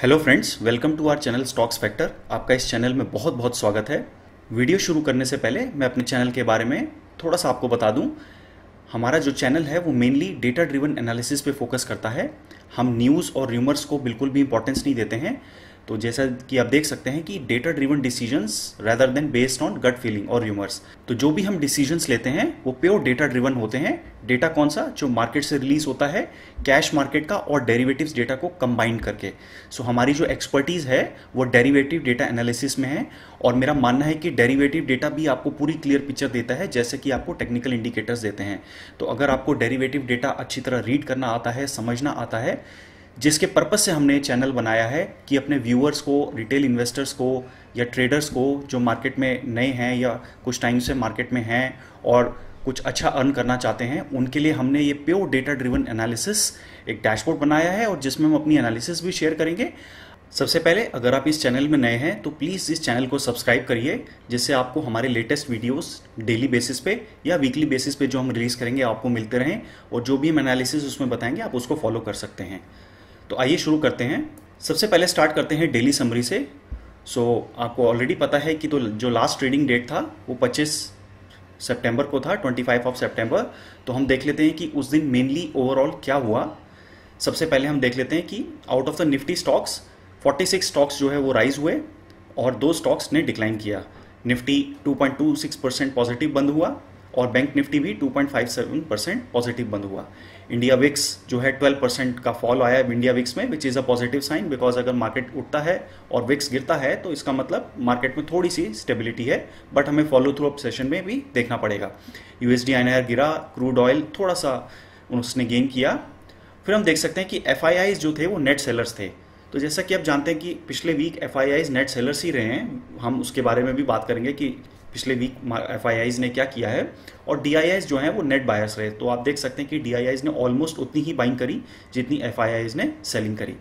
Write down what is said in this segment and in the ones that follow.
Hello friends, welcome to our channel Stocks Factor. आपका इस channel में बहुत बहुत स्वागत है। वीडियो शुरू करने से पहले मैं अपने चैनल के बारे में थोड़ा सा आपको बता दूं। हमारा जो चैनल है वो मेनली डेटा ड्रिवन एनालिसिस पे फोकस करता है। हम न्यूज़ और र्यूमर्स को बिल्कुल भी इंपॉर्टेंस नहीं देते हैं। तो जैसा कि आप देख सकते हैं कि data driven decisions rather than based on gut feeling और र्यूमर्स। तो जो भी हम डिसीजंस लेते हैं वो प्योर डेटा ड्रिवन होते हैं। डेटा कौन सा? जो मार्केट से रिलीज होता है, कैश मार्केट का और डेरिवेटिव्स डेटा को कंबाइन करके। सो हमारी जो एक्सपर्टीज है वो डेरिवेटिव डेटा एनालिसिस में है। और मेरा मानना है कि डेरिवेटिव डेटा भी आपको पूरी क्लियर पिक्चर देता है, जैसे कि आपको टेक्निकल इंडिकेटर्स देते हैं। तो अगर आपको डेरिवेटिव डेटा अच्छी तरह रीड करना आता है, समझना आता है, जिसके पर्पस से हमने चैनल बनाया है कि अपने व्यूअर्स को, रिटेल इन्वेस्टर्स को या ट्रेडर्स को जो मार्केट में नए हैं या कुछ टाइम से मार्केट में हैं और कुछ अच्छा अर्न करना चाहते हैं, उनके लिए हमने ये प्योर डेटा ड्रिवन एनालिसिस एक डैशबोर्ड बनाया है और जिसमें हम अपनी एनालिसिस भी शेयर करेंगे। सबसे पहले अगर आप इस चैनल में नए हैं तो प्लीज़ इस चैनल को सब्सक्राइब करिए, जिससे आपको हमारे लेटेस्ट वीडियोस डेली बेसिस पे या वीकली बेसिस पे जो हम रिलीज़ करेंगे आपको मिलते रहें, और जो भी हम एनालिसिस उसमें बताएंगे आप उसको फॉलो कर सकते हैं। तो आइए शुरू करते हैं। सबसे पहले स्टार्ट करते हैं डेली समरी से। आपको ऑलरेडी पता है कि तो जो लास्ट ट्रेडिंग डेट था वो 25 सितंबर को था, 25 ऑफ सितंबर। तो हम देख लेते हैं कि उस दिन मेनली ओवरऑल क्या हुआ। सबसे पहले हम देख लेते हैं कि out of the Nifty stocks 46 stocks जो है वो राइज हुए और 2 स्टॉक्स ने डिक्लाइन किया। निफ्टी 2.26% पॉजिटिव बंद हुआ और बैंक निफ्टी भी 2.57% पॉजिटिव बंद हुआ। इंडिया विक्स जो है 12% का फॉल आया है इंडिया विक्स में, which is a positive sign, because अगर मार्केट उठता है और विक्स गिरता है तो इसका मतलब मार्केट में थोड़ी सी स्टेबिलिटी है, बट हमें फॉलो थ्रू अप सेशन में भी देखना पड़ेगा। यूएसडी INR गिरा, क्रूड ऑयल थोड़ा सा उसने गेन किया। फिर हम देख सकते हैं कि FIIs जो थे वो नेट सेलर्स थे। तो जैसा कि आप जानते हैं कि पिछले वीक FIIs नेट सेलर्स ही रहे हैं, हम उसके बारे में भी बात करेंगे कि पिछले वीक FIIs ने क्या किया है। और DIIs जो हैं वो नेट बायर्स रहे। तो आप देख सकते हैं कि DIIs ने ऑलमोस्ट उतनी ही बाइंग करी जितनी FIIs ने सेलिंग करी।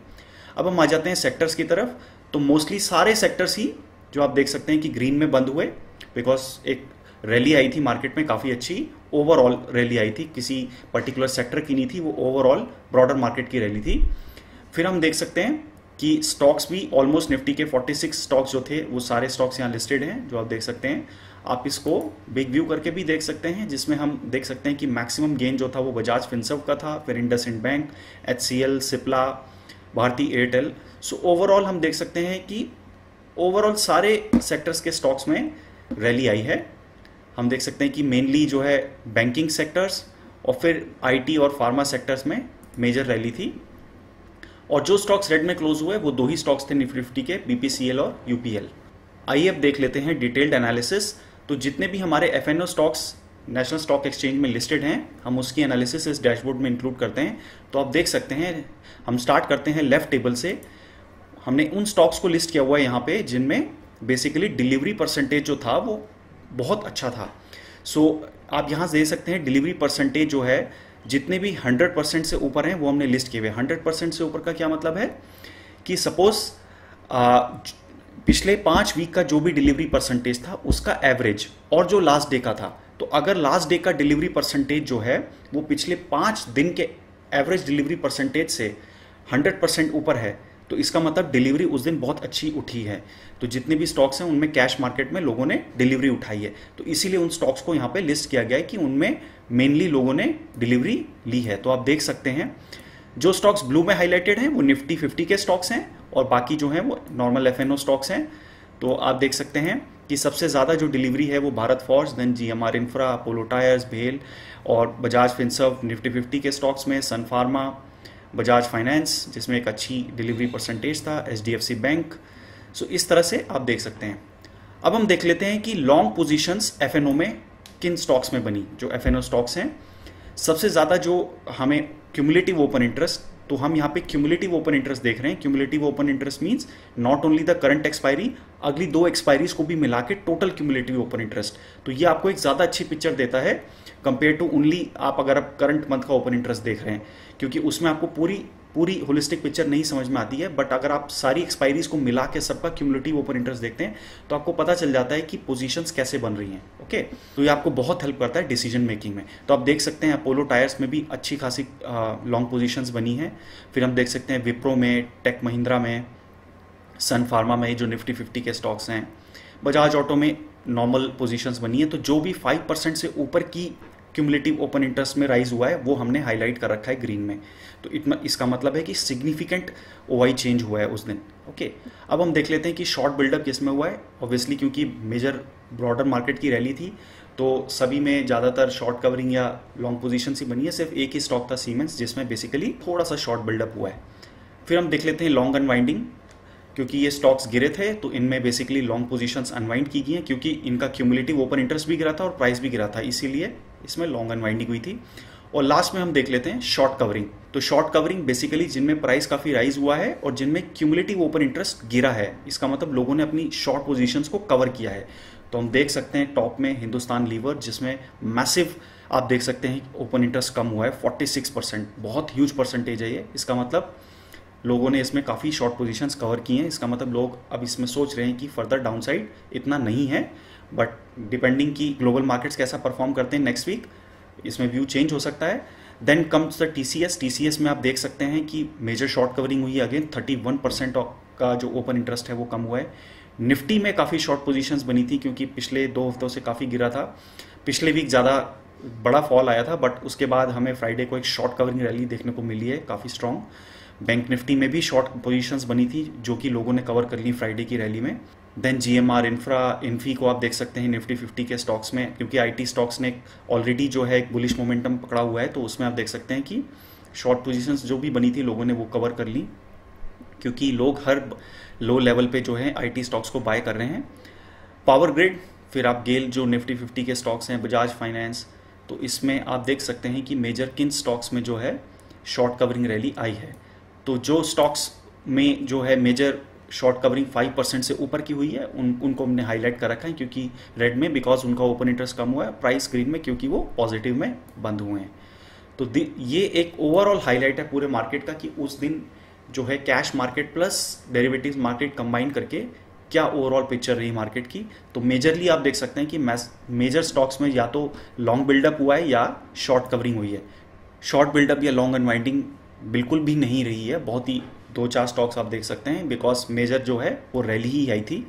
अब हम आ जाते हैं सेक्टर्स की तरफ। तो मोस्टली सारे सेक्टर्स ही जो आप देख सकते हैं कि ग्रीन में बंद हुए, बिकॉज एक रैली आई थी मार्केट में काफ़ी अच्छी, ओवरऑल रैली आई थी, किसी पर्टिकुलर सेक्टर की नहीं थी, वो ओवरऑल ब्रॉडर मार्केट की रैली थी। फिर हम देख सकते हैं कि स्टॉक्स भी ऑलमोस्ट निफ्टी के 46 स्टॉक्स जो थे वो सारे स्टॉक्स यहाँ लिस्टेड हैं, जो आप देख सकते हैं। आप इसको बिग व्यू करके भी देख सकते हैं, जिसमें हम देख सकते हैं कि मैक्सिमम गेन जो था वो बजाज फिनसर्व का था, फिर IndusInd bank, HCL, Cipla, Bharti Airtel. So overall हम देख सकते हैं कि ओवरऑल सारे सेक्टर्स के स्टॉक्स में रैली आई है। हम देख सकते हैं कि मेनली जो है बैंकिंग सेक्टर्स और फिर IT और फार्मा सेक्टर्स में मेजर रैली थी। और जो स्टॉक्स रेड में क्लोज हुए वो 2 ही स्टॉक्स थे निफ्टी के, BPCL और UPL। आइए अब देख लेते हैं डिटेल्ड एनालिसिस। तो जितने भी हमारे FNO stocks national stock exchange में लिस्टेड हैं, हम उसकी एनालिसिस इस डैशबोर्ड में इंक्लूड करते हैं। तो आप देख सकते हैं, हम स्टार्ट करते हैं लेफ्ट टेबल से। हमने उन स्टॉक्स को लिस्ट किया हुआ है यहाँ पे जिनमें बेसिकली डिलीवरी परसेंटेज जो था वो बहुत अच्छा था। आप यहाँ दे सकते हैं डिलीवरी परसेंटेज जो है जितने भी 100% से ऊपर हैं वो हमने लिस्ट किए हुए। 100% से ऊपर का क्या मतलब है कि सपोज पिछले 5 वीक का जो भी डिलीवरी परसेंटेज था उसका एवरेज और जो लास्ट डे का था, तो अगर लास्ट डे का डिलीवरी परसेंटेज जो है वो पिछले 5 दिन के एवरेज डिलीवरी परसेंटेज से 100% ऊपर है, तो इसका मतलब डिलीवरी उस दिन बहुत अच्छी उठी है। तो जितने भी स्टॉक्स हैं उनमें कैश मार्केट में लोगों ने डिलीवरी उठाई है, तो इसीलिए उन स्टॉक्स को यहाँ पे लिस्ट किया गया है कि उनमें मेनली लोगों ने डिलीवरी ली है। तो आप देख सकते हैं जो स्टॉक्स ब्लू में हाईलाइटेड हैं वो निफ्टी 50 के स्टॉक्स हैं और बाकी जो हैं वो नॉर्मल FNO स्टॉक्स हैं। तो आप देख सकते हैं कि सबसे ज़्यादा जो डिलीवरी है वो Bharat Forge, then GMR infra, Apollo tyres, भेल और बजाज फिनसर्व निफ्टी 50 के स्टॉक्स में, सन फार्मा, बजाज फाइनेंस जिसमें एक अच्छी डिलीवरी परसेंटेज था, HDFC बैंक। इस तरह से आप देख सकते हैं। अब हम देख लेते हैं कि लॉन्ग पोजीशंस FNO में किन स्टॉक्स में बनी। जो FNO स्टॉक्स हैं सबसे ज़्यादा जो हमें क्यूमुलेटिव ओपन इंटरेस्ट, तो हम यहाँ पे क्यूमुलेटिव ओपन इंटरेस्ट देख रहे हैं। Cumulative open interest means not only the current expiry, अगली 2 एक्सपायरीज को भी मिला के टोटल क्यूमुलेटिव ओपन इंटरेस्ट। तो ये आपको एक ज़्यादा अच्छी पिक्चर देता है कंपेयर टू ओनली आप अगर आप करंट मंथ का ओपन इंटरेस्ट देख रहे हैं, क्योंकि उसमें आपको पूरी होलिस्टिक पिक्चर नहीं समझ में आती है। बट अगर आप सारी एक्सपायरीज को मिला के सबका क्यूमुलेटिव ओपन इंटरेस्ट देखते हैं तो आपको पता चल जाता है कि पोजीशंस कैसे बन रही हैं। ओके, तो ये आपको बहुत हेल्प करता है डिसीजन मेकिंग में। तो आप देख सकते हैं अपोलो टायर्स में भी अच्छी खासी लॉन्ग पोजीशंस बनी हैं। फिर हम देख सकते हैं विप्रो में, टेक महिंद्रा में, सन फार्मा में जो निफ्टी 50 के स्टॉक्स हैं, बजाज ऑटो में नॉर्मल पोजीशंस बनी है। तो जो भी 5% से ऊपर की क्यूमुलेटिव ओपन इंटरेस्ट में राइज हुआ है वो हमने हाईलाइट कर रखा है ग्रीन में। तो इसका मतलब है कि सिग्निफिकेंट ओवाई चेंज हुआ है उस दिन। ओके, अब हम देख लेते हैं कि शॉर्ट बिल्डअप किस में हुआ है। ऑब्वियसली क्योंकि मेजर ब्रॉडर मार्केट की रैली थी तो सभी में ज़्यादातर शॉर्ट कवरिंग या लॉन्ग पोजीशन ही बनी है। सिर्फ एक ही स्टॉक था सीमेंस जिसमें बेसिकली थोड़ा सा शॉर्ट बिल्डअप हुआ है। फिर हम देख लेते हैं लॉन्ग अनवाइंडिंग, क्योंकि ये स्टॉक्स गिरे थे तो इनमें बेसिकली लॉन्ग पोजीशंस अनवाइंड की गई हैं, क्योंकि इनका क्यूमुलेटिव ओपन इंटरेस्ट भी गिरा था और प्राइस भी गिरा था, इसीलिए इसमें लॉन्ग अनवाइंडिंग हुई थी। और लास्ट में हम देख लेते हैं शॉर्ट कवरिंग। तो शॉर्ट कवरिंग बेसिकली जिनमें प्राइस काफ़ी राइज हुआ है और जिनमें क्यूमुलेटिव ओपन इंटरेस्ट गिरा है, इसका मतलब लोगों ने अपनी शॉर्ट पोजीशंस को कवर किया है। तो हम देख सकते हैं टॉप में हिंदुस्तान लीवर, जिसमें मैसिव आप देख सकते हैं ओपन इंटरेस्ट कम हुआ है 46%, बहुत ह्यूज परसेंटेज है ये। इसका मतलब लोगों ने इसमें काफ़ी शॉर्ट पोजीशंस कवर की हैं। इसका मतलब लोग अब इसमें सोच रहे हैं कि फर्दर डाउनसाइड इतना नहीं है, बट डिपेंडिंग कि ग्लोबल मार्केट्स कैसा परफॉर्म करते हैं नेक्स्ट वीक, इसमें व्यू चेंज हो सकता है। Then comes the TCS. TCS में आप देख सकते हैं कि मेजर शॉर्ट कवरिंग हुई है, अगेन 31% का जो ओपन इंटरेस्ट है वो कम हुआ है। निफ्टी में काफ़ी शॉर्ट पोजीशंस बनी थी क्योंकि पिछले 2 हफ्तों से काफ़ी गिरा था। पिछले वीक ज़्यादा बड़ा फॉल आया था, बट उसके बाद हमें फ्राइडे को एक शॉर्ट कवरिंग रैली देखने को मिली है काफ़ी स्ट्रॉन्ग। बैंक निफ्टी में भी शॉर्ट पोजीशंस बनी थी जो कि लोगों ने कवर कर ली फ्राइडे की रैली में। देन जीएमआर इन्फी को आप देख सकते हैं निफ्टी 50 के स्टॉक्स में, क्योंकि आईटी स्टॉक्स ने ऑलरेडी जो है एक बुलिश मोमेंटम पकड़ा हुआ है, तो उसमें आप देख सकते हैं कि शॉर्ट पोजीशंस जो भी बनी थी लोगों ने वो कवर कर ली, क्योंकि लोग हर लो लेवल पे जो है आईटी स्टॉक्स को बाय कर रहे हैं। पावर ग्रिड, फिर आप गेल जो निफ्टी 50 के स्टॉक्स हैं, बजाज फाइनेंस, तो इसमें आप देख सकते हैं कि मेजर किन स्टॉक्स में जो है शॉर्ट कवरिंग रैली आई है। तो जो स्टॉक्स में जो है मेजर शॉर्ट कवरिंग 5% से ऊपर की हुई है उनको हमने हाईलाइट कर रखा है, क्योंकि रेड में बिकॉज उनका ओपन इंटरेस्ट कम हुआ है, प्राइस ग्रीन में क्योंकि वो पॉजिटिव में बंद हुए हैं। तो ये एक ओवरऑल हाईलाइट है पूरे मार्केट का कि उस दिन जो है cash market plus derivatives market combine करके क्या ओवरऑल पिक्चर रही मार्केट की। तो मेजरली आप देख सकते हैं कि मेजर स्टॉक्स में या तो लॉन्ग बिल्डअप हुआ है या शॉर्ट कवरिंग हुई है। शॉर्ट बिल्डअप या लॉन्ग अनवाइंडिंग बिल्कुल भी नहीं रही है, बहुत ही 2-4 स्टॉक्स आप देख सकते हैं, बिकॉज मेजर जो है वो रैली ही आई थी।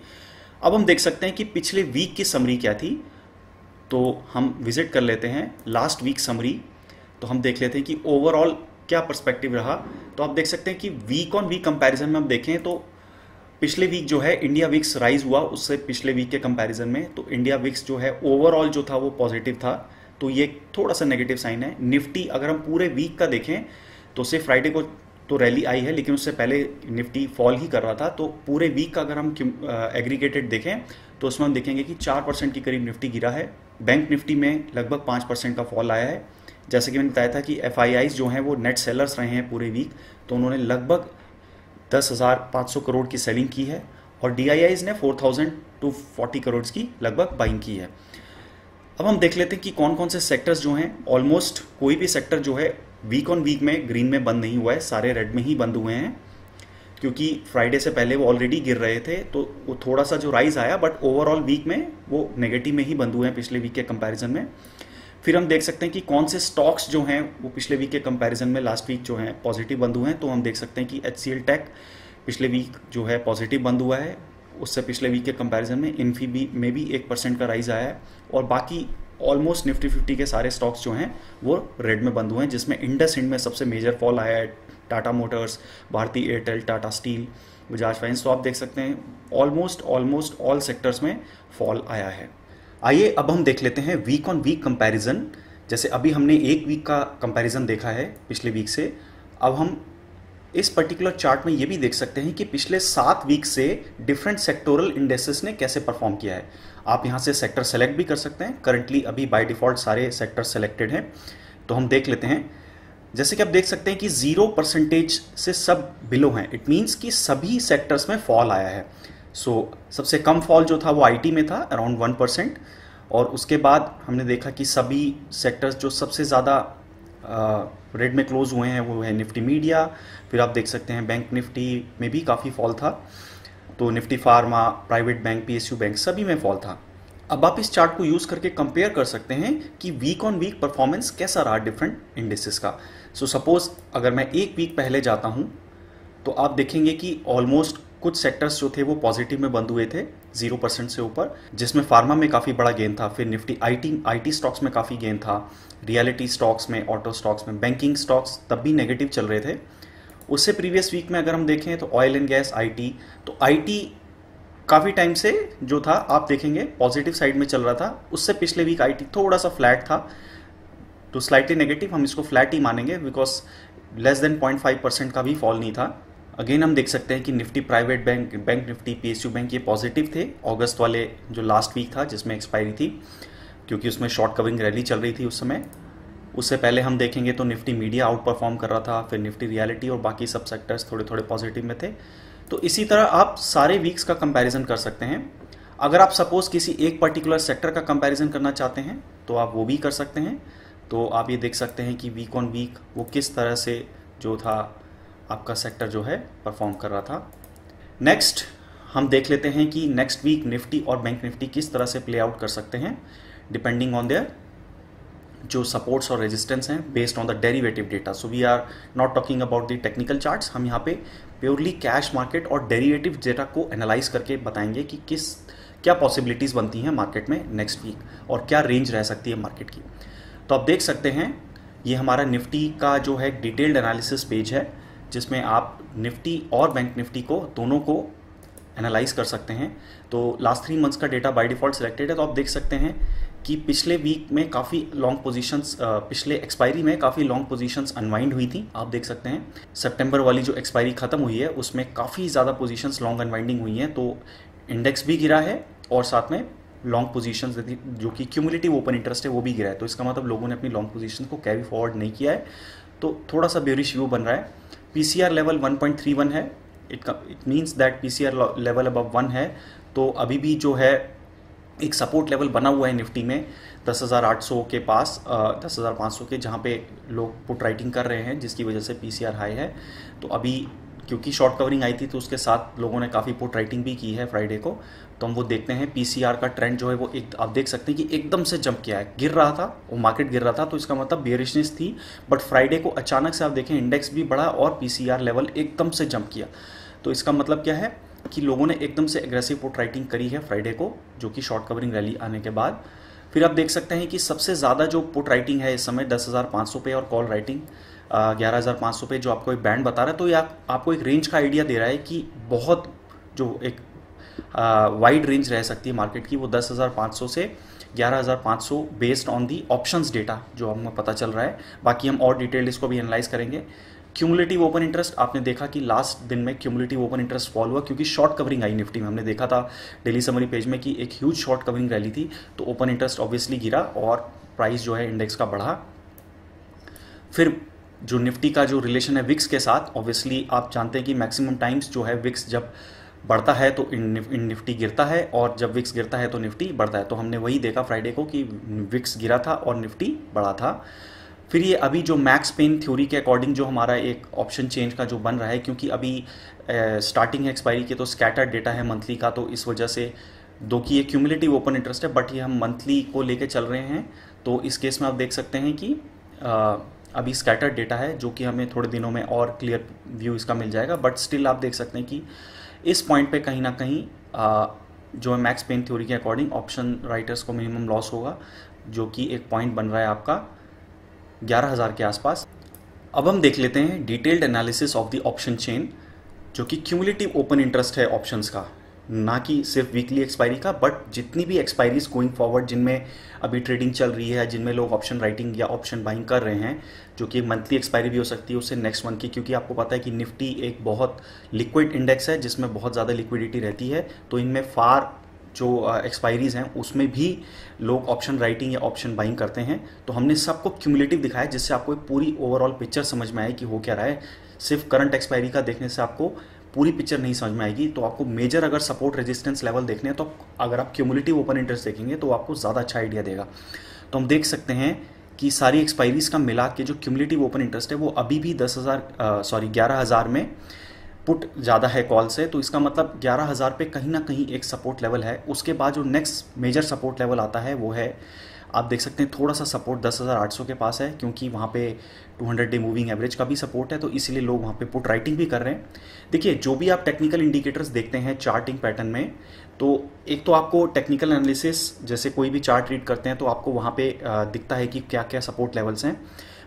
अब हम देख सकते हैं कि पिछले वीक की समरी क्या थी, तो हम विजिट कर लेते हैं लास्ट वीक समरी। तो हम देख लेते हैं कि ओवरऑल क्या पर्सपेक्टिव रहा। तो आप देख सकते हैं कि वीक ऑन वीक कंपैरिजन में हम देखें तो पिछले वीक जो है इंडिया विक्स राइज हुआ, उससे पिछले वीक के कंपैरिजन में तो इंडिया विक्स जो है ओवरऑल जो था वो पॉजिटिव था, तो ये थोड़ा सा नेगेटिव साइन है। निफ्टी अगर हम पूरे वीक का देखें तो सिर्फ फ्राइडे को तो रैली आई है, लेकिन उससे पहले निफ्टी फॉल ही कर रहा था। तो पूरे वीक का अगर हम एग्रीगेटेड देखें तो उसमें हम देखेंगे कि 4% के करीब निफ्टी गिरा है। बैंक निफ्टी में लगभग 5% का फॉल आया है। जैसे कि मैंने बताया था कि एफआईआईज जो हैं वो नेट सेलर्स रहे हैं पूरे वीक, तो उन्होंने लगभग 10,500 करोड़ की सेलिंग की है और डीआईआईज ने 4,040 करोड़ की लगभग बाइंग की है। अब हम देख लेते हैं कि कौन कौन से सेक्टर्स जो हैं, ऑलमोस्ट कोई भी सेक्टर जो है वीक ऑन वीक में ग्रीन में बंद नहीं हुआ है, सारे रेड में ही बंद हुए हैं, क्योंकि फ्राइडे से पहले वो ऑलरेडी गिर रहे थे। तो वो थोड़ा सा जो राइज आया, बट ओवरऑल वीक में वो नेगेटिव में ही बंद हुए हैं पिछले वीक के कंपैरिजन में। फिर हम देख सकते हैं कि कौन से स्टॉक्स जो हैं वो पिछले वीक के कंपैरिजन में लास्ट वीक जो हैं पॉजिटिव बंद हुए हैं। तो हम देख सकते हैं कि एचसीएल टेक पिछले वीक जो है पॉजिटिव बंद हुआ है, उससे पिछले वीक के कंपैरिजन में इन्फी में भी 1% का राइज आया है, और बाकी ऑलमोस्ट निफ्टी 50 के सारे स्टॉक्स जो हैं वो रेड में बंद हुए हैं, जिसमें इंडसइंड में सबसे मेजर फॉल आया है, Tata motors, Bharti Airtel, Tata steel, Bajaj finance. तो आप देख सकते हैं ऑलमोस्ट ऑल सेक्टर्स में फॉल आया है। आइए अब हम देख लेते हैं वीक ऑन वीक कंपैरिजन। जैसे अभी हमने एक वीक का कंपैरिजन देखा है पिछले वीक से, अब हम इस पर्टिकुलर चार्ट में ये भी देख सकते हैं कि पिछले 7 वीक से डिफरेंट सेक्टोरल इंडेक्सेस ने कैसे परफॉर्म किया है। आप यहाँ से सेक्टर सेलेक्ट भी कर सकते हैं। करंटली अभी बाय डिफॉल्ट सारे सेक्टर सेलेक्टेड हैं, तो हम देख लेते हैं। जैसे कि आप देख सकते हैं कि 0% से सब बिलो हैं, इट मीन्स कि सभी सेक्टर्स में फॉल आया है। सबसे कम फॉल जो था वो आईटी में था, अराउंड 1%, और उसके बाद हमने देखा कि सभी सेक्टर्स जो सबसे ज़्यादा रेड में क्लोज हुए हैं वो है निफ्टी मीडिया। फिर आप देख सकते हैं बैंक निफ्टी में भी काफ़ी फॉल था, तो Nifty pharma, private bank, PSU bank सभी में फॉल था। अब आप इस चार्ट को यूज़ करके कंपेयर कर सकते हैं कि वीक ऑन वीक परफॉर्मेंस कैसा रहा डिफरेंट इंडेक्सेस का। सपोज अगर मैं एक वीक पहले जाता हूँ तो आप देखेंगे कि ऑलमोस्ट कुछ सेक्टर्स जो थे वो पॉजिटिव में बंद हुए थे 0% से ऊपर, जिसमें फार्मा में काफ़ी बड़ा गेन था। फिर निफ्टी आईटी स्टॉक्स में काफ़ी गेन था, रियलिटी स्टॉक्स में, ऑटो स्टॉक्स में, बैंकिंग स्टॉक्स तब भी नेगेटिव चल रहे थे। उससे प्रीवियस वीक में अगर हम देखें तो ऑयल एंड गैस, तो आईटी काफ़ी टाइम से जो था आप देखेंगे पॉजिटिव साइड में चल रहा था। उससे पिछले वीक आईटी थोड़ा सा फ्लैट था, तो स्लाइटली नेगेटिव, हम इसको फ्लैट ही मानेंगे बिकॉज लेस देन 0.5% का भी फॉल नहीं था। अगेन हम देख सकते हैं कि Nifty private bank Nifty, PSU bank ये पॉजिटिव थे अगस्त वाले जो लास्ट वीक था जिसमें एक्सपायरी थी, क्योंकि उसमें शॉर्ट कवरिंग रैली चल रही थी उस समय। उससे पहले हम देखेंगे तो निफ्टी मीडिया आउट परफॉर्म कर रहा था, फिर निफ्टी रियलिटी और बाकी सब सेक्टर्स थोड़े थोड़े पॉजिटिव में थे। तो इसी तरह आप सारे वीक्स का कंपैरिजन कर सकते हैं। अगर आप सपोज किसी एक पर्टिकुलर सेक्टर का कंपैरिजन करना चाहते हैं तो आप वो भी कर सकते हैं। तो आप ये देख सकते हैं कि वीक ऑन वीक वो किस तरह से जो था आपका सेक्टर जो है परफॉर्म कर रहा था। नेक्स्ट हम देख लेते हैं कि नेक्स्ट वीक निफ्टी और बैंक निफ्टी किस तरह से प्ले आउट कर सकते हैं डिपेंडिंग ऑन देयर जो सपोर्ट्स और रेजिस्टेंस हैं based on the derivative data. So we are not talking about the technical charts, हम यहाँ पे प्योरली कैश मार्केट और डेरिवेटिव डेटा को एनालाइज करके बताएंगे कि क्या पॉसिबिलिटीज़ बनती हैं मार्केट में नेक्स्ट वीक और क्या रेंज रह सकती है मार्केट की। तो आप देख सकते हैं ये हमारा निफ्टी का जो है डिटेल्ड एनालिसिस पेज है, जिसमें आप निफ्टी और बैंक निफ्टी को दोनों को एनालाइज कर सकते हैं। तो लास्ट 3 मंथ्स का डेटा बाय डिफ़ॉल्ट सिलेक्टेड है। तो आप देख सकते हैं कि पिछले वीक में काफ़ी लॉन्ग पोजीशंस, पिछले एक्सपायरी में काफ़ी लॉन्ग पोजीशंस अनवाइंड हुई थी। आप देख सकते हैं सितंबर वाली जो एक्सपायरी खत्म हुई है उसमें काफ़ी ज़्यादा पोजीशंस लॉन्ग अनवाइंडिंग हुई हैं, तो इंडेक्स भी गिरा है और साथ में लॉन्ग पोजीशंस जो कि क्यूमुलेटिव ओपन इंटरेस्ट है वो भी गिरा है। तो इसका मतलब लोगों ने अपनी लॉन्ग पोजीशन को कैरी फॉरवर्ड नहीं किया है, तो थोड़ा सा बेरिश व्यू बन रहा है। पीसीआर लेवल 1.31 है, it means that PCR level above 1 है। तो अभी भी जो है एक सपोर्ट लेवल बना हुआ है निफ्टी में 10,800 के पास, 10,500 के, जहाँ पे लोग पुट राइटिंग कर रहे हैं जिसकी वजह से पीसीआर हाई है। तो अभी क्योंकि शॉर्ट कवरिंग आई थी तो उसके साथ लोगों ने काफ़ी पुट राइटिंग भी की है फ्राइडे को। तो हम वो देखते हैं पीसीआर का ट्रेंड जो है वो आप देख सकते हैं कि एकदम से जंप किया है, गिर रहा था वो मार्केट गिर रहा था, तो इसका मतलब बेयरिशनेस थी। बट फ्राइडे को अचानक से आप देखें इंडेक्स भी बढ़ा और पीसीआर लेवल एकदम से जंप किया। तो इसका मतलब क्या है कि लोगों ने एकदम से एग्रेसिव पुट राइटिंग करी है फ्राइडे को, जो कि शॉर्ट कवरिंग रैली आने के बाद। फिर आप देख सकते हैं कि सबसे ज़्यादा जो पुट राइटिंग है इस समय 10,500 पे और कॉल राइटिंग 11,500 पे, जो आपको एक बैंड बता रहा है। तो ये आपको एक रेंज का आइडिया दे रहा है कि बहुत जो एक वाइड रेंज रह सकती है मार्केट की, वो 10,500 से 11,500 based on the options data जो हमें पता चल रहा है। बाकी हम और डिटेल इसको भी एनालाइज करेंगे। क्यूमुलेटिव ओपन इंटरेस्ट, आपने देखा कि लास्ट दिन में क्यूमुलेटिव ओपन इंटरेस्ट फॉल हुआ क्योंकि शॉर्ट कवरिंग आई निफ्टी में। हमने देखा था डेली समरी पेज में कि एक ह्यूज शॉर्ट कवरिंग रैली थी, तो ओपन इंटरेस्ट ऑब्वियसली गिरा और प्राइस जो है इंडेक्स का बढ़ा। फिर जो निफ्टी का जो रिलेशन है विक्स के साथ, ऑब्वियसली आप जानते हैं कि मैक्सिमम टाइम्स जो है विक्स जब बढ़ता है तो निफ्टी गिरता है, और जब विक्स गिरता है तो निफ्टी बढ़ता है। तो हमने वही देखा फ्राइडे को कि विक्स गिरा था और निफ्टी बढ़ा था। फिर ये अभी जो मैक्स पेन थ्योरी के अकॉर्डिंग जो हमारा एक ऑप्शन चेंज का जो बन रहा है, क्योंकि अभी स्टार्टिंग है एक्सपायरी के, तो स्कैटर्ड डेटा है मंथली का, तो इस वजह से दो कि ये क्यूमुलेटिव ओपन इंटरेस्ट है बट ये हम मंथली को लेके चल रहे हैं। तो इस केस में आप देख सकते हैं कि अभी स्कैटर्ड डेटा है, जो कि हमें थोड़े दिनों में और क्लियर व्यू इसका मिल जाएगा। बट स्टिल आप देख सकते हैं कि इस पॉइंट पे कहीं ना कहीं जो है मैक्स पेन थ्योरी के अकॉर्डिंग ऑप्शन राइटर्स को मिनिमम लॉस होगा, जो कि एक पॉइंट बन रहा है आपका 11,000 के आसपास। अब हम देख लेते हैं detailed analysis of the option chain, जो कि क्यूमुलेटिव ओपन इंटरेस्ट है ऑप्शंस का, ना कि सिर्फ वीकली एक्सपायरी का, बट जितनी भी एक्सपायरीज गोइंग फॉरवर्ड जिनमें अभी ट्रेडिंग चल रही है, जिनमें लोग ऑप्शन राइटिंग या ऑप्शन बाइंग कर रहे हैं, जो कि मंथली एक्सपायरी भी हो सकती है उससे नेक्स्ट मंथ की, क्योंकि आपको पता है कि निफ्टी एक बहुत लिक्विड इंडेक्स है जिसमें बहुत ज़्यादा लिक्विडिटी रहती है। तो इनमें फार जो एक्सपायरीज हैं उसमें भी लोग ऑप्शन राइटिंग या ऑप्शन बाइंग करते हैं। तो हमने सबको क्यूमुलेटिव दिखाया जिससे आपको एक पूरी ओवरऑल पिक्चर समझ में आए कि हो क्या रहा है। सिर्फ करंट एक्सपायरी का देखने से आपको पूरी पिक्चर नहीं समझ में आएगी। तो आपको मेजर अगर सपोर्ट रेजिस्टेंस लेवल देखने हैं, तो अगर आप क्यूमुलेटिव ओपन इंटरेस्ट देखेंगे तो आपको ज़्यादा अच्छा आइडिया देगा। तो हम देख सकते हैं कि सारी एक्सपायरीज का मिला के जो क्यूमुलेटिव ओपन इंटरेस्ट है वो अभी भी 11,000 में पुट ज़्यादा है कॉल से। तो इसका मतलब 11,000 पे कहीं ना कहीं एक सपोर्ट लेवल है। उसके बाद जो नेक्स्ट मेजर सपोर्ट लेवल आता है वो है आप देख सकते हैं थोड़ा सा सपोर्ट 10,800 के पास है, क्योंकि वहाँ पे 200 डे मूविंग एवरेज का भी सपोर्ट है, तो इसीलिए लोग वहाँ पे पुट राइटिंग भी कर रहे हैं। देखिए, जो भी आप टेक्निकल इंडिकेटर्स देखते हैं चार्टिंग पैटर्न में, तो एक तो आपको टेक्निकल एनालिसिस, जैसे कोई भी चार्ट रीड करते हैं तो आपको वहाँ पे दिखता है कि क्या क्या सपोर्ट लेवल्स हैं।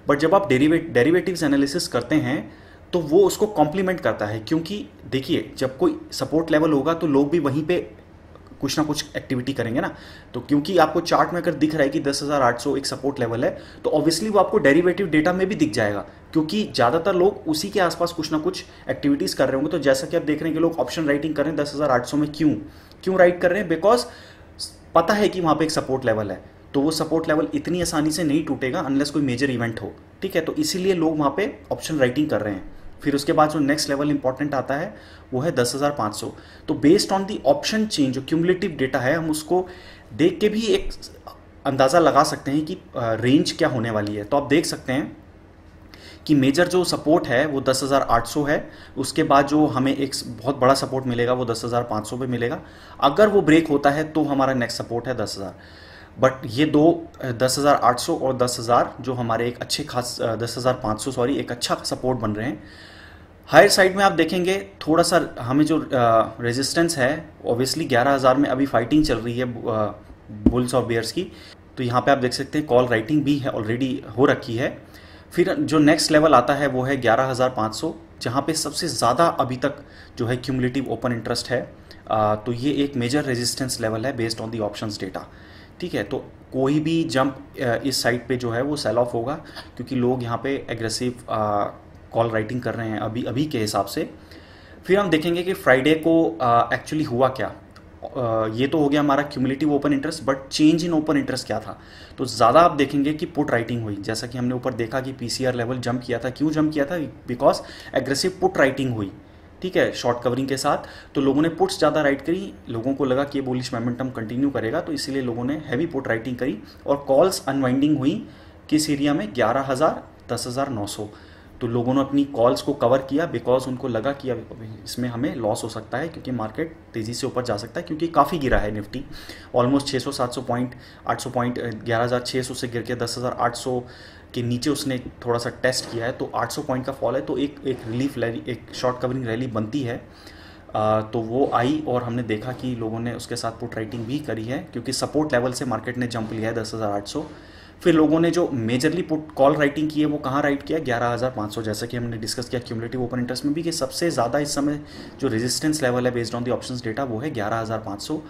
बट जब आप डेरिवेटिव्स एनालिसिस करते हैं तो वो उसको कॉम्प्लीमेंट करता है, क्योंकि देखिए जब कोई सपोर्ट लेवल होगा तो लोग भी वहीं पे कुछ ना कुछ एक्टिविटी करेंगे ना। तो क्योंकि आपको चार्ट में अगर दिख रहा है कि 10,800 एक सपोर्ट लेवल है, तो ऑब्वियसली वो आपको डेरिवेटिव डेटा में भी दिख जाएगा, क्योंकि ज़्यादातर लोग उसी के आसपास कुछ ना कुछ एक्टिविटीज़ कर रहे होंगे। तो जैसा कि आप देख रहे हैं कि लोग ऑप्शन राइटिंग कर रहे हैं 10,800 में, क्यों राइट कर रहे हैं? बिकॉज पता है कि वहाँ पे एक सपोर्ट लेवल है, तो वो सपोर्ट लेवल इतनी आसानी से नहीं टूटेगा अनलेस कोई मेजर इवेंट हो, ठीक है। तो इसीलिए लोग वहाँ पे ऑप्शन राइटिंग कर रहे हैं। फिर उसके बाद जो नेक्स्ट लेवल इंपॉर्टेंट आता है वो है 10,500। तो based on the option change, जो क्यूमुलेटिव डेटा है, हम उसको देख के भी एक अंदाज़ा लगा सकते हैं कि रेंज क्या होने वाली है। तो आप देख सकते हैं कि मेजर जो सपोर्ट है वो 10,800 है। उसके बाद जो हमें एक बहुत बड़ा सपोर्ट मिलेगा वो 10,500 पे मिलेगा। अगर वो ब्रेक होता है तो हमारा नेक्स्ट सपोर्ट है 10,000। बट ये दो 10,800 और 10,000 जो हमारे एक अच्छे खास 10,500 सॉरी एक अच्छा सपोर्ट बन रहे हैं। हायर साइड में आप देखेंगे थोड़ा सा हमें जो रेजिस्टेंस है, ऑब्वियसली 11,000 में अभी फाइटिंग चल रही है बुल्स और बेयर्स की। तो यहाँ पे आप देख सकते हैं कॉल राइटिंग भी है, ऑलरेडी हो रखी है। फिर जो नेक्स्ट लेवल आता है वो है 11,500, जहाँ पे सबसे ज़्यादा अभी तक जो है क्यूमुलेटिव ओपन इंटरेस्ट है। तो ये एक मेजर रेजिस्टेंस लेवल है based on the options data, ठीक है। तो कोई भी जंप इस साइड पे जो है वो सेल ऑफ होगा, क्योंकि लोग यहाँ पे एग्रेसिव कॉल राइटिंग कर रहे हैं अभी के हिसाब से। फिर हम देखेंगे कि फ्राइडे को एक्चुअली हुआ क्या। ये तो हो गया हमारा cumulative open interest, but change in open interest क्या था? तो ज़्यादा आप देखेंगे कि पुट राइटिंग हुई, जैसा कि हमने ऊपर देखा कि पीसीआर लेवल जंप किया था। क्यों जंप किया था? बिकॉज एग्रेसिव पुट राइटिंग हुई, ठीक है, शॉर्ट कवरिंग के साथ। तो लोगों ने पुट्स ज़्यादा राइट करी, लोगों को लगा कि ये बुलिश मोमेंटम कंटिन्यू करेगा, तो इसीलिए लोगों ने हैवी पुट राइटिंग करी और कॉल्स अनवाइंडिंग हुई किस एरिया में? 11,000 10,900। तो लोगों ने अपनी कॉल्स को कवर किया बिकॉज उनको लगा कि अब इसमें हमें लॉस हो सकता है, क्योंकि मार्केट तेज़ी से ऊपर जा सकता है, क्योंकि काफ़ी गिरा है निफ्टी ऑलमोस्ट 600-700 पॉइंट 800 पॉइंट 11,600 से गिर के 10,800 के नीचे उसने थोड़ा सा टेस्ट किया है। तो 800 पॉइंट का फॉल है, तो एक रिलीफ रैली, एक शॉर्ट कवरिंग रैली बनती है। तो वो आई और हमने देखा कि लोगों ने उसके साथ पुट राइटिंग भी करी है, क्योंकि सपोर्ट लेवल से मार्केट ने जंप लिया है 10,800। फिर लोगों ने जो मेजरली पुट कॉल राइटिंग की है वो कहाँ राइट किया? 11,500। जैसा कि हमने डिस्कस किया क्यूमुलेटिव ओपन इंटरेस्ट में भी कि सबसे ज़्यादा इस समय जो रेजिस्टेंस लेवल है based on the options data वो है 11,500।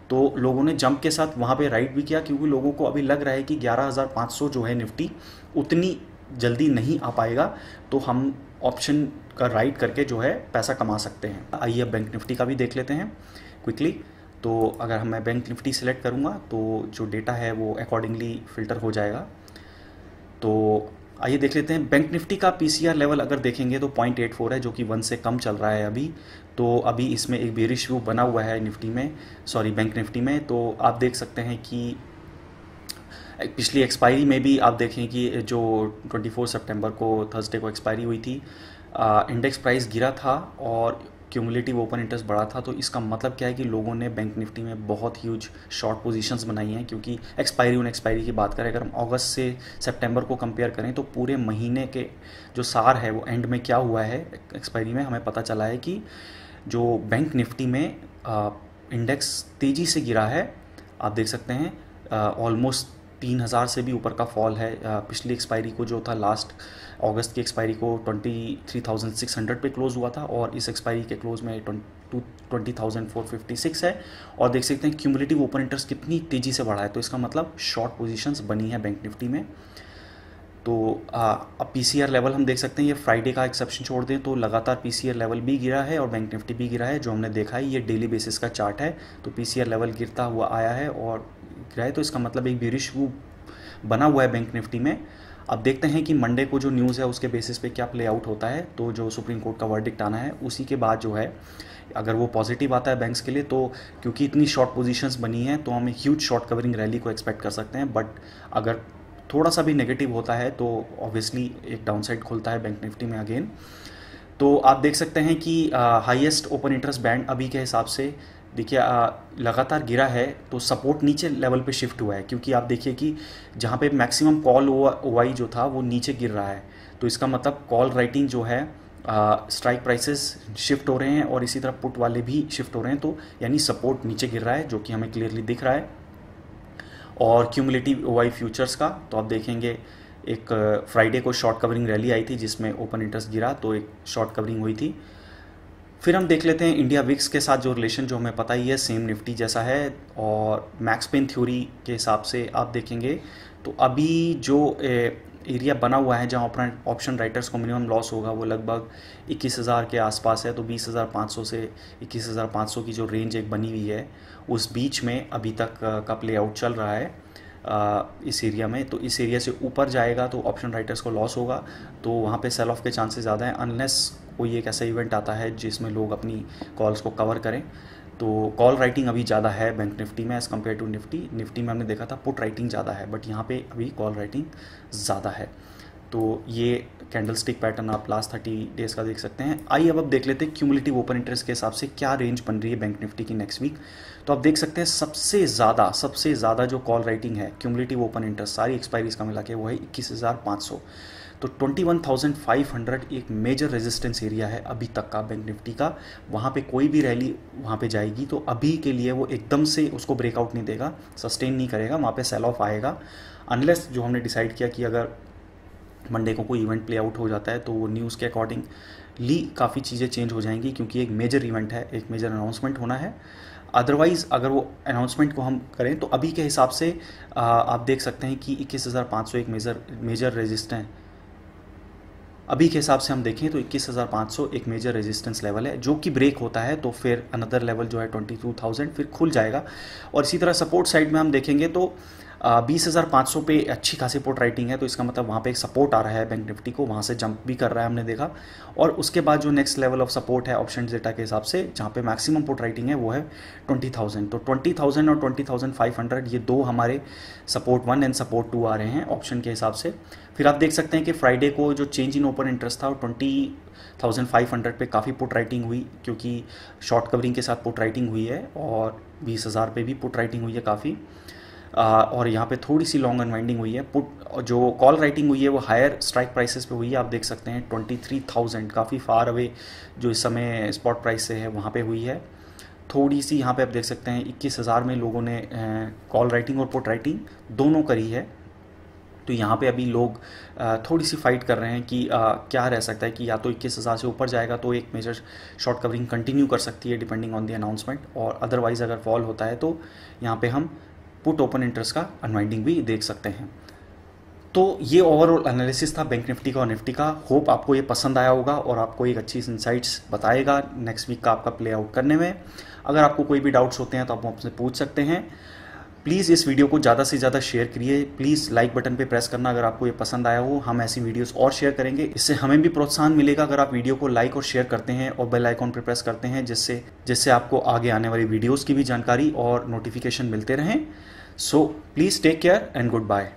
तो लोगों ने जंप के साथ वहाँ पे राइट भी किया, क्योंकि लोगों को अभी लग रहा है कि 11,500 जो है निफ्टी उतनी जल्दी नहीं आ पाएगा, तो हम ऑप्शन का राइट करके जो है पैसा कमा सकते हैं। आइए अब बैंक निफ्टी का भी देख लेते हैं क्विकली। तो अगर मैं बैंक निफ्टी सेलेक्ट करूँगा तो जो डेटा है वो अकॉर्डिंगली फ़िल्टर हो जाएगा। तो आइए देख लेते हैं बैंक निफ्टी का पीसीआर लेवल अगर देखेंगे तो 0.84 है, जो कि 1 से कम चल रहा है अभी। तो अभी इसमें एक बेरिश व्यू बना हुआ है निफ्टी में, सॉरी बैंक निफ्टी में। तो आप देख सकते हैं कि पिछली एक्सपायरी में भी आप देखें कि जो 24 सितंबर को थर्सडे को एक्सपायरी हुई थी, इंडेक्स प्राइस गिरा था और क्यूमुलेटिव ओपन इंटरेस्ट बढ़ा था। तो इसका मतलब क्या है कि लोगों ने बैंक निफ्टी में बहुत ह्यूज शॉर्ट पोजीशंस बनाई हैं, क्योंकि एक्सपायरी की बात करें, अगर हम अगस्त से सितंबर को कंपेयर करें तो पूरे महीने के जो सार है वो एंड में क्या हुआ है एक्सपायरी में, हमें पता चला है कि जो बैंक निफ्टी में इंडेक्स तेज़ी से गिरा है। आप देख सकते हैं ऑलमोस्ट 3,000 से भी ऊपर का फॉल है। पिछली एक्सपायरी को जो था लास्ट अगस्त की एक्सपायरी को 23,600 पे क्लोज हुआ था, और इस एक्सपायरी के क्लोज में 20,456 है। और देख सकते हैं क्यूमुलेटिव ओपन इंटरेस्ट कितनी तेज़ी से बढ़ा है, तो इसका मतलब शॉर्ट पोजीशंस बनी है बैंक निफ्टी में। तो अब पीसीआर लेवल हम देख सकते हैं, ये फ्राइडे का एक्सेप्शन छोड़ दें तो लगातार पीसीआर लेवल भी गिरा है और बैंक निफ्टी भी गिरा है। जो हमने देखा है ये डेली बेसिस का चार्ट है, तो पीसीआर लेवल गिरता हुआ आया है और गिरा है, तो इसका मतलब एक बेरिश व्यू बना हुआ है बैंक निफ्टी में। अब देखते हैं कि मंडे को जो न्यूज़ है उसके बेसिस पे क्या प्ले आउट होता है। तो जो सुप्रीम कोर्ट का वर्डिक्ट आना है उसी के बाद जो है, अगर वो पॉजिटिव आता है बैंक्स के लिए, तो क्योंकि इतनी शॉर्ट पोजीशंस बनी हैं तो हम एक ह्यूज शॉर्ट कवरिंग रैली को एक्सपेक्ट कर सकते हैं। बट अगर थोड़ा सा भी नेगेटिव होता है तो ऑब्वियसली एक डाउनसाइड खुलता है बैंक निफ्टी में अगेन। तो आप देख सकते हैं कि हाईएस्ट ओपन इंटरेस्ट बैंड अभी के हिसाब से देखिए लगातार गिरा है तो सपोर्ट नीचे लेवल पे शिफ्ट हुआ है, क्योंकि आप देखिए कि जहाँ पे मैक्सिमम कॉल ओवाई जो था वो नीचे गिर रहा है, तो इसका मतलब कॉल राइटिंग जो है स्ट्राइक प्राइसेस शिफ्ट हो रहे हैं और इसी तरह पुट वाले भी शिफ्ट हो रहे हैं, तो यानी सपोर्ट नीचे गिर रहा है जो कि हमें क्लियरली दिख रहा है। और क्यूमुलेटिव ओवाई फ्यूचर्स का तो आप देखेंगे एक फ्राइडे को शॉर्ट कवरिंग रैली आई थी जिसमें ओपन इंटरेस्ट गिरा तो एक शॉर्ट कवरिंग हुई थी। फिर हम देख लेते हैं इंडिया विक्स के साथ जो रिलेशन जो हमें पता ही है सेम निफ्टी जैसा है, और मैक्स पेन थ्योरी के हिसाब से आप देखेंगे तो अभी जो एरिया बना हुआ है जहां ऑप्शन राइटर्स को मिनिमम लॉस होगा वो लगभग 21,000 के आसपास है, तो 20,500 से 21,500 की जो रेंज एक बनी हुई है उस बीच में अभी तक का प्ले आउट चल रहा है इस एरिया में। तो इस एरिया से ऊपर जाएगा तो ऑप्शन राइटर्स को लॉस होगा, तो वहाँ पे सेल ऑफ के चांसेस ज़्यादा हैं अनलेस कोई एक ऐसा इवेंट आता है जिसमें लोग अपनी कॉल्स को कवर करें। तो कॉल राइटिंग अभी ज़्यादा है बैंक निफ्टी में एज़ कम्पेयर टू निफ्टी में हमने देखा था पुट राइटिंग ज़्यादा है, बट यहाँ पे अभी कॉल राइटिंग ज़्यादा है। तो ये कैंडल स्टिक पैटर्न आप लास्ट 30 डेज़ का देख सकते हैं। आइए अब देख लेते हैं क्यूमुलेटिव ओपन इंटरेस्ट के हिसाब से क्या रेंज बन रही है बैंक निफ्टी की नेक्स्ट वीक। तो आप देख सकते हैं सबसे ज़्यादा जो कॉल राइटिंग है क्यूमुलेटिव ओपन इंटरेस्ट सारी एक्सपायरीज का मिला के वो है 21,500, तो 21,500 एक मेजर रेजिस्टेंस एरिया है अभी तक का बैंक निफ्टी का। वहाँ पे कोई भी रैली वहाँ पे जाएगी तो अभी के लिए वो एकदम से उसको ब्रेकआउट नहीं देगा, सस्टेन नहीं करेगा, वहाँ पे सेल ऑफ आएगा अनलेस जो हमने डिसाइड किया कि अगर मंडे को कोई इवेंट प्ले आउट हो जाता है तो वो न्यूज़ के अकॉर्डिंगली काफ़ी चीज़ें चेंज हो जाएंगी, क्योंकि एक मेजर इवेंट है, एक मेजर अनाउंसमेंट होना है। अदरवाइज़ अगर वो अनाउंसमेंट को हम करें तो अभी के हिसाब से आप देख सकते हैं कि 21,500 एक मेजर रेजिस्टेंस, अभी के हिसाब से हम देखें तो 21,500 एक मेजर रेजिस्टेंस लेवल है जो कि ब्रेक होता है तो फिर अनदर लेवल जो है 22,000 फिर खुल जाएगा। और इसी तरह सपोर्ट साइड में हम देखेंगे तो 20,500 पे अच्छी खासी पुट राइटिंग है, तो इसका मतलब वहाँ पे एक सपोर्ट आ रहा है बैंक निफ्टी को, वहाँ से जंप भी कर रहा है हमने देखा। और उसके बाद जो नेक्स्ट लेवल ऑफ सपोर्ट है ऑप्शन डेटा के हिसाब से जहाँ पे मैक्सिमम पुट राइटिंग है वो है 20,000, तो 20,000 और 20,500 ये दो हमारे सपोर्ट 1 एंड सपोर्ट 2 आ रहे हैं ऑप्शन के हिसाब से। फिर आप देख सकते हैं कि फ्राइडे को जो चेंज इन ओपन इंटरेस्ट था वो 20,500 पे काफ़ी पुट राइटिंग हुई, क्योंकि शॉर्ट कवरिंग के साथ पुट राइटिंग हुई है और 20,000 पे भी पुट राइटिंग हुई है काफ़ी। और यहाँ पे थोड़ी सी लॉन्ग अनवाइंडिंग हुई है। पुट जो कॉल राइटिंग हुई है वो हायर स्ट्राइक प्राइसेस पे हुई है, आप देख सकते हैं 23,000 काफ़ी फार अवे जो इस समय स्पॉट प्राइस से है वहाँ पे हुई है। थोड़ी सी यहाँ पे आप देख सकते हैं 21,000 में लोगों ने कॉल राइटिंग और पुट राइटिंग दोनों करी है, तो यहाँ पे अभी लोग थोड़ी सी फाइट कर रहे हैं कि क्या रह सकता है कि या तो 21,000 से ऊपर जाएगा तो एक मेजर शॉर्ट कवरिंग कंटिन्यू कर सकती है डिपेंडिंग ऑन द अनाउंसमेंट, और अदरवाइज़ अगर फॉल होता है तो यहाँ पे हम पुट ओपन इंटरेस्ट का अनवाइंडिंग भी देख सकते हैं। तो ये ओवरऑल एनालिसिस था बैंक निफ्टी का और निफ्टी का। होप आपको ये पसंद आया होगा और आपको एक अच्छी इंसाइट्स बताएगा नेक्स्ट वीक का आपका प्ले आउट करने में। अगर आपको कोई भी डाउट्स होते हैं तो आप मुझसे पूछ सकते हैं। प्लीज़ इस वीडियो को ज़्यादा से ज़्यादा शेयर करिए, प्लीज़ लाइक बटन पे प्रेस करना अगर आपको ये पसंद आया हो। हम ऐसी वीडियोस और शेयर करेंगे, इससे हमें भी प्रोत्साहन मिलेगा अगर आप वीडियो को लाइक और शेयर करते हैं और बेल आइकॉन पे प्रेस करते हैं, जिससे आपको आगे आने वाली वीडियोज़ की भी जानकारी और नोटिफिकेशन मिलते रहें। So please take care and good bye.